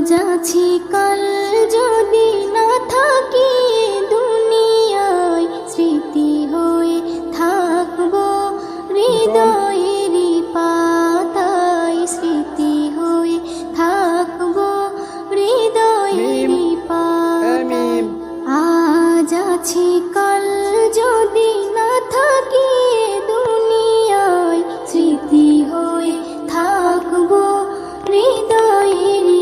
যাচ্ছি কাল যদি না থাকি দুনিয়ায়, স্মৃতি হয়ে থাকবো হৃদয়েরই পাতায়, স্মৃতি হয়ে থাকবো হৃদয়েরই পাতায়। আজ আছি কাল যদি না থাকি দুনিয়ায়, স্মৃতি হয়ে থাকবো হৃদয়েরই